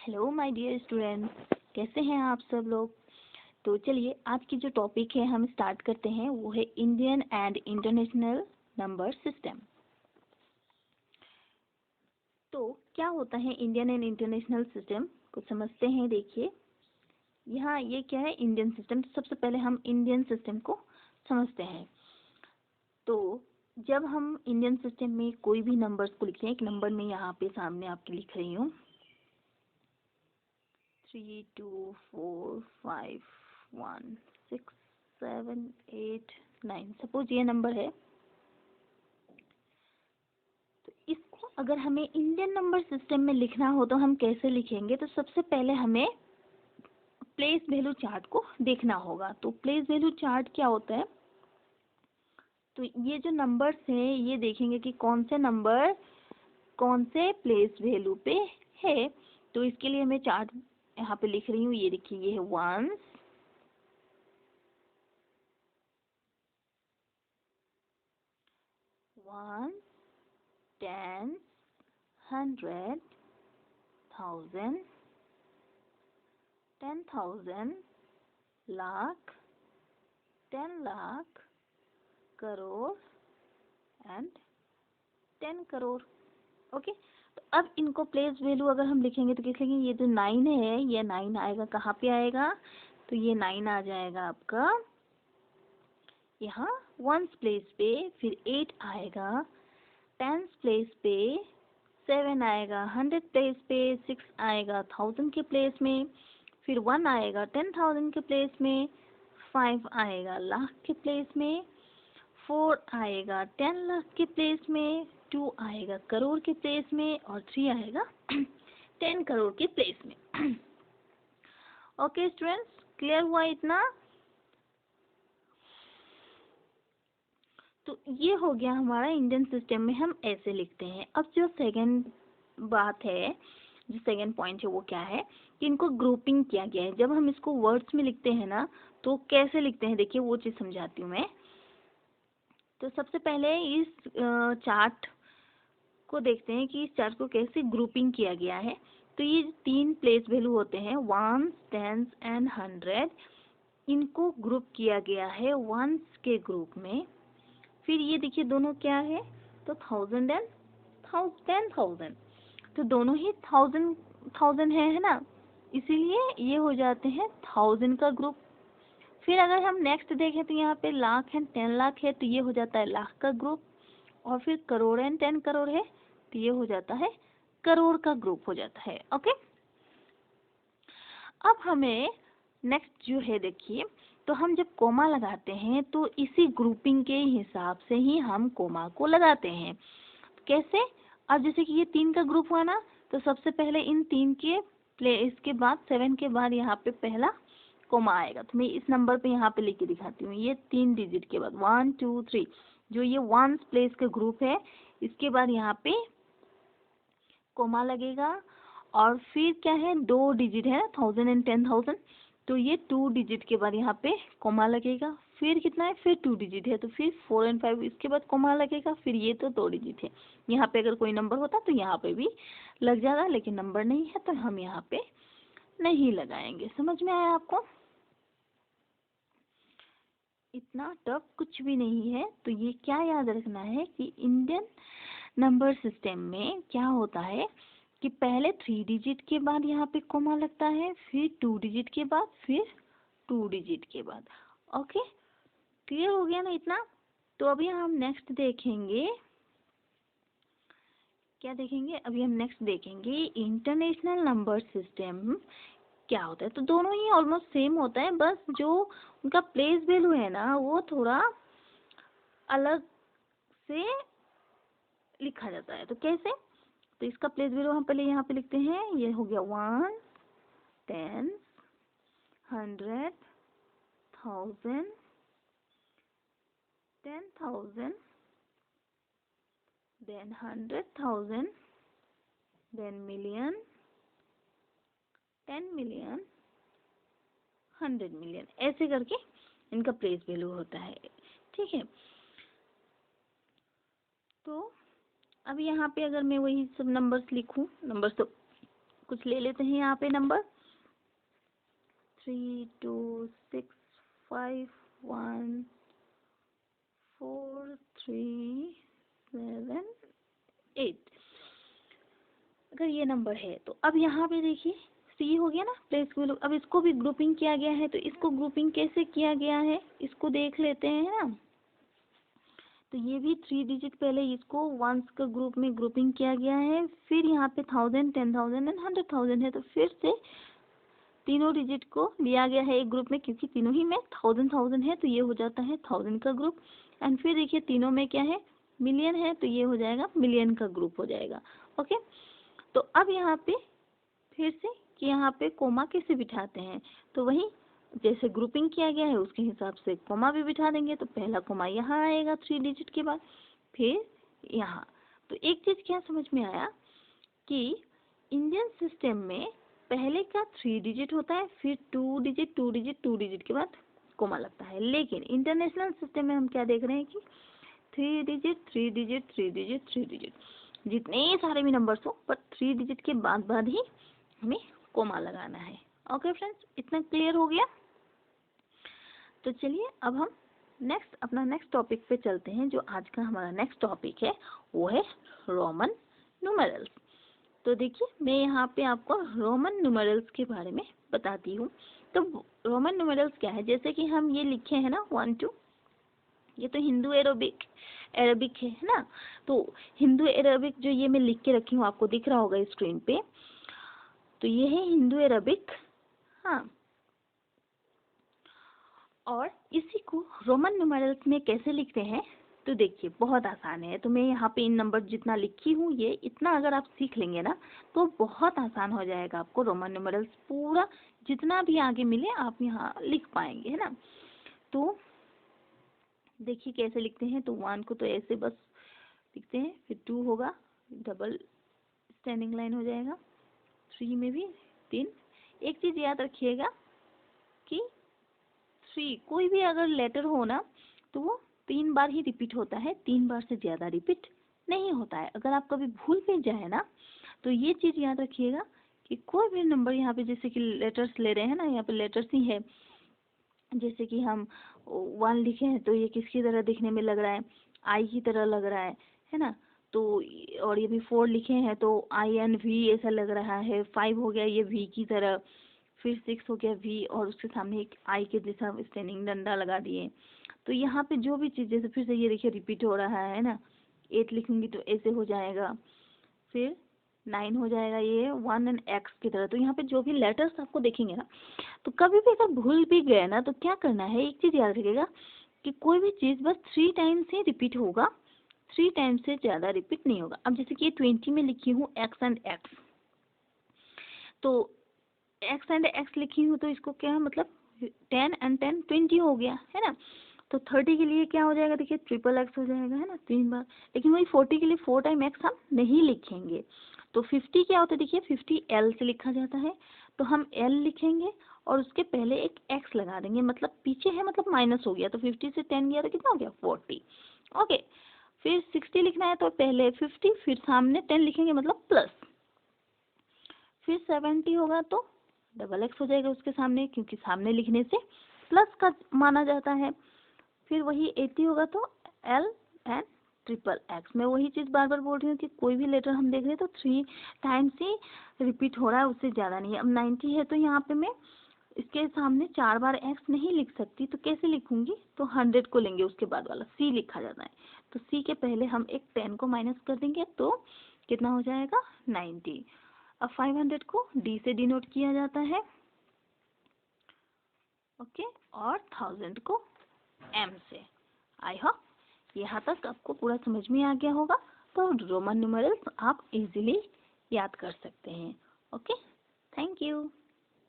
Hello my dear students, कैसे हैं आप सब लोग। तो चलिए आज की जो टॉपिक है हम स्टार्ट करते हैं, वो है Indian and international number system. तो क्या होता है इंडियन एंड इंटरनेशनल सिस्टम को समझते हैं। देखिए यहाँ ये क्या है, इंडियन सिस्टम। तो सबसे पहले हम इंडियन सिस्टम को समझते हैं। तो जब हम इंडियन सिस्टम में कोई भी नंबर्स को लिखते हैं, एक नंबर में यहाँ पे सामने आपके लिख रही हूँ 3 2 4 5 1 6 7 8 9, सपोज ये नंबर है। तो इसको अगर हमें इंडियन नंबर सिस्टम में लिखना हो तो हम कैसे लिखेंगे। तो सबसे पहले हमें प्लेस वैल्यू चार्ट को देखना होगा। तो प्लेस वैल्यू चार्ट क्या होता है, तो ये जो नंबर्स हैं ये देखेंगे कि कौन से नंबर कौन से प्लेस वैल्यू पे है। तो इसके लिए मैं चार्ट यहाँ पे लिख रही हूँ। ये देखिए, ये है ones, one, 10, 100, 1000, 10,000, lakh, 10 lakh, crore and 10 crore. Okay, तो अब इनको प्लेस वैल्यू अगर हम लिखेंगे तो कैसे लिखेंगे। ये जो 9 है, ये 9 आएगा कहाँ पे आएगा, तो ये 9 आ जाएगा आपका यहाँ वंस प्लेस पे। फिर 8 आएगा टेंस प्लेस पे, 7 आएगा 100 प्लेस पे, 6 आएगा 1000 के प्लेस में, फिर 1 आएगा 10,000 के प्लेस में, 5 आएगा लाख के प्लेस में, 4 आएगा 10 लाख के प्लेस में, 2 आएगा करोड़ के प्लेस में, और 3 आएगा 10 करोड़ के प्लेस में। ओके स्टूडेंट्स, क्लियर हुआ इतना। तो ये हो गया हमारा इंडियन सिस्टम में हम ऐसे लिखते हैं। अब जो सेकंड बात है, जो सेकंड पॉइंट है वो क्या है कि इनको ग्रुपिंग किया गया है। जब हम इसको वर्ड्स में लिखते हैं ना तो कैसे लिखते हैं, देखिए वो चीज़ समझाती हूँ मैं। तो सबसे पहले इस चार्ट को देखते हैं कि इस चार्ट को कैसे ग्रुपिंग किया गया है। तो ये 3 प्लेस वैल्यू होते हैं, वंस, टेंस एंड 100। इनको ग्रुप किया गया है वंस के ग्रुप में। फिर ये देखिए दोनों क्या है, तो 1000 एंड 10,000, तो दोनों ही 1000 है ना, इसीलिए ये हो जाते हैं 1000 का ग्रुप। फिर अगर हम नेक्स्ट देखें तो यहाँ पे लाख एंड 10 लाख है, तो ये हो जाता है लाख का ग्रुप। और फिर करोड़ एंड 10 करोड़ है, तो ये हो जाता है करोड़ का ग्रुप हो जाता है। ओके, अब हमें नेक्स्ट जो है देखिए, तो हम जब कोमा लगाते हैं तो इसी ग्रुपिंग के हिसाब से ही हम कोमा को लगाते हैं। कैसे, अब जैसे कि ये 3 का ग्रुप हुआ ना, तो सबसे पहले इन 3 के प्लेस के बाद 7 के बाद यहाँ पे पहला कोमा आएगा। तो मैं इस नंबर पे यहाँ पे लिख के दिखाती हूँ। ये 3 डिजिट के बाद 1 2 3, जो ये वंस प्लेस का ग्रुप है, इसके बाद यहाँ पे कोमा लगेगा। और फिर क्या है, 2 डिजिट है, 1000 एंड 10,000, तो ये 2 डिजिट के बाद यहाँ पे कोमा लगेगा। फिर कितना है, फिर 2 डिजिट है, तो फिर 4 एंड 5 इसके बाद कोमा लगेगा। फिर ये तो 2 डिजिट है। यहाँ पे अगर कोई नंबर होता तो यहाँ पे भी लग जाता, लेकिन नंबर नहीं है तो हम यहाँ पे नहीं लगाएंगे। समझ में आया आपको, इतना टफ कुछ भी नहीं है। तो ये क्या याद रखना है कि इंडियन नंबर सिस्टम में क्या होता है कि पहले 3 डिजिट के बाद यहाँ पे कोमा लगता है, फिर 2 डिजिट के बाद, फिर 2 डिजिट के बाद। ओके, क्लियर हो गया ना इतना। तो अभी हम नेक्स्ट देखेंगे, क्या देखेंगे, अभी हम नेक्स्ट देखेंगे इंटरनेशनल नंबर सिस्टम क्या होता है। तो दोनों ही ऑलमोस्ट सेम होता है, बस जो उनका प्लेस वैल्यू है ना वो थोड़ा अलग से लिखा जाता है। तो कैसे, तो इसका प्लेस वैल्यू हम पहले यहाँ पे लिखते हैं। ये हो गया 1 10 100 1000 10,000, then 100,000, then million, 10 million, 100 million, ऐसे करके इनका प्लेस वैल्यू होता है। ठीक है, तो अब यहाँ पे अगर मैं वही सब नंबर्स लिखूं, नंबर्स तो कुछ ले लेते हैं यहाँ पे नंबर 3 2 6 5 1 4 3 7 8। अगर ये नंबर है तो अब यहाँ पे देखिए सी हो गया ना प्लेस को। अब इसको भी ग्रुपिंग किया गया है, तो इसको ग्रुपिंग कैसे किया गया है इसको देख लेते हैं ना। तो ये भी 3 डिजिट, पहले इसको वंस का ग्रुप में ग्रुपिंग किया गया है, फिर यहाँ पे 1000, 10,000 एंड 100,000 है, तो फिर से तीनों डिजिट को लिया गया है एक ग्रुप में, क्योंकि तीनों ही में 1000 है, तो ये हो जाता है 1000 का ग्रुप। एंड फिर देखिए तीनों में क्या है, मिलियन है, तो ये हो जाएगा मिलियन का ग्रुप हो जाएगा। ओके, तो अब यहाँ पे फिर से कि यहाँ पे कोमा कैसे बिठाते हैं, तो वही जैसे ग्रुपिंग किया गया है उसके हिसाब से कोमा भी बिठा देंगे। तो पहला कोमा यहाँ आएगा 3 डिजिट के बाद, फिर यहाँ। तो एक चीज क्या समझ में आया कि इंडियन सिस्टम में पहले का 3 डिजिट होता है, फिर 2 डिजिट 2 डिजिट 2 डिजिट के बाद कोमा लगता है। लेकिन इंटरनेशनल सिस्टम में हम क्या देख रहे हैं कि 3 डिजिट 3 डिजिट 3 डिजिट 3 डिजिट, जितने सारे भी नंबर्स हो पर 3 डिजिट के बाद ही हमें कोमा लगाना है। ओके फ्रेंड्स, इतना क्लियर हो गया। तो चलिए अब हम अपना नेक्स्ट टॉपिक पे चलते हैं। जो आज का हमारा नेक्स्ट टॉपिक है वो है रोमन न्यूमेरल्स। तो देखिए मैं यहाँ पे आपको रोमन न्यूमेरल्स के बारे में बताती हूँ। तो रोमन न्यूमेरल्स क्या है, जैसे कि हम ये लिखे हैं ना 1 2, ये तो हिंदू अरबिक है ना। तो हिंदू अरबिक जो ये मैं लिख के रखी हूँ, आपको दिख रहा होगा स्क्रीन पे, तो ये है हिंदू अरबिक। हाँ, और इसी को रोमन न्यूमेरल्स में कैसे लिखते हैं, तो देखिए बहुत आसान है। तो मैं यहाँ पे इन नंबर जितना लिखी हूँ, ये इतना अगर आप सीख लेंगे ना तो बहुत आसान हो जाएगा आपको रोमन न्यूमेरल्स पूरा जितना भी आगे मिले आप यहाँ लिख पाएंगे, है ना। तो देखिए कैसे लिखते हैं। तो 1 को तो ऐसे बस लिखते हैं, फिर 2 होगा, डबल स्टैंडिंग लाइन हो जाएगा, 3 में भी 3। एक चीज याद रखिएगा कि 3 कोई भी अगर लेटर हो ना तो वो 3 बार ही रिपीट होता है, 3 बार से ज्यादा रिपीट नहीं होता है। अगर आप कभी भूल भी जाए ना तो ये चीज याद रखिएगा कि कोई भी नंबर यहाँ पे जैसे कि लेटर्स ले रहे हैं ना, यहाँ पे लेटर्स ही है, जैसे कि हम 1 लिखे हैं तो ये किसकी तरह दिखने में लग रहा है, आई की तरह लग रहा है ना। तो और ये भी 4 लिखे हैं तो आई एन वी ऐसा लग रहा है। 5 हो गया ये वी की तरह, फिर 6 हो गया वी और उसके सामने एक आई के जैसा स्टैंडिंग डंडा लगा दिए। तो यहाँ पे जो भी चीज जैसे फिर से ये देखिए रिपीट हो रहा है ना, 8 लिखूंगी तो ऐसे हो जाएगा, फिर 9 हो जाएगा ये 1 एंड एक्स की तरह। तो यहाँ पे जो भी लेटर्स आपको देखेंगे ना, तो कभी भी अगर भूल भी गए ना तो क्या करना है, एक चीज याद रखिएगा कि कोई भी चीज बस 3 टाइम्स ही रिपीट होगा, 3 टाइम्स से ज्यादा रिपीट नहीं होगा। अब जैसे कि ये 20 में लिखी हूँ एक्स एंड एक्स, तो एक्स एंड एक्स लिखी हूँ तो इसको क्या मतलब 10 एंड 10 20 हो गया, है ना। तो 30 के लिए क्या हो जाएगा, देखिए ट्रिपल एक्स हो जाएगा, है ना, 3 बार। लेकिन वही 40 के लिए 4 टाइम एक्स हम नहीं लिखेंगे। तो 50 क्या होता है, देखिए 50 एल से लिखा जाता है, तो हम एल लिखेंगे और उसके पहले एक एक्स लगा देंगे, मतलब पीछे है मतलब माइनस हो गया। तो 50 से 10 गया तो कितना हो गया 40। ओके, फिर 60 लिखना है तो पहले 50 फिर सामने 10 लिखेंगे मतलब प्लस, फिर 70 होगा तो डबल एक्स हो जाएगा उसके सामने, क्योंकि सामने लिखने से प्लस का माना जाता है। फिर वही 80 होगा तो एल एंड ट्रिपल एक्स। मैं वही चीज बार बार बोल रही हूँ कि कोई भी लेटर हम देख रहे हैं तो 3 टाइम्स ही रिपीट हो रहा है, उससे ज्यादा नहीं है। अब 90 है तो यहाँ पे मैं इसके सामने 4 बार एक्स नहीं लिख सकती, तो कैसे लिखूंगी, तो 100 को लेंगे उसके बाद वाला सी लिखा जाता है, तो सी के पहले हम एक 10 को माइनस कर देंगे तो कितना हो जाएगा 90। अब 500 को डी से डिनोट किया जाता है, ओके, और 1000 को एम से। आई होप यहाँ तक आपको पूरा समझ में आ गया होगा। तो रोमन न्यूमेरल्स आप इजीली याद कर सकते हैं। Okay, thank you.